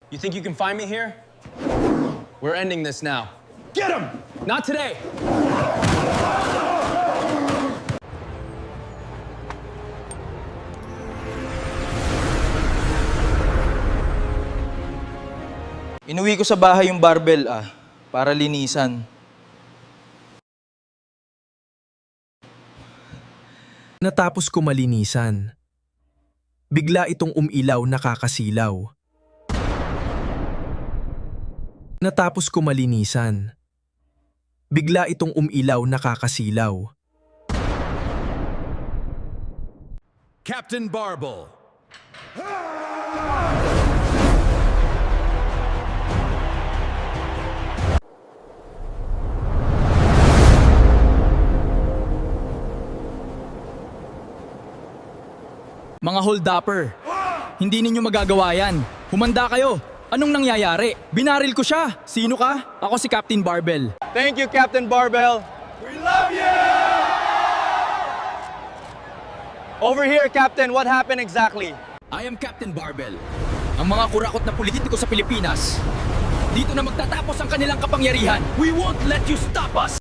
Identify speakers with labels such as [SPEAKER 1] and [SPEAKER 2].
[SPEAKER 1] You think you can find me here? We're ending this now.
[SPEAKER 2] Get him!
[SPEAKER 1] Not today!
[SPEAKER 3] Inuwi ko sa bahay yung barbell para linisan.
[SPEAKER 4] Natapos ko malinisan, bigla itong umilaw na kakasilaw. Natapos ko malinisan, bigla itong umilaw na kakasilaw.
[SPEAKER 2] Captain Barbell.
[SPEAKER 5] Mga hold-upper, hindi ninyo magagawa yan. Humanda kayo. Anong nangyayari? Binaril ko siya. Sino ka? Ako si Captain Barbell.
[SPEAKER 1] Thank you, Captain Barbell.
[SPEAKER 2] We love you!
[SPEAKER 1] Over here, Captain. What happened exactly?
[SPEAKER 5] I am Captain Barbell. Ang mga kurakot na politiko sa Pilipinas. Dito na magtatapos ang kanilang kapangyarihan. We won't let you stop us!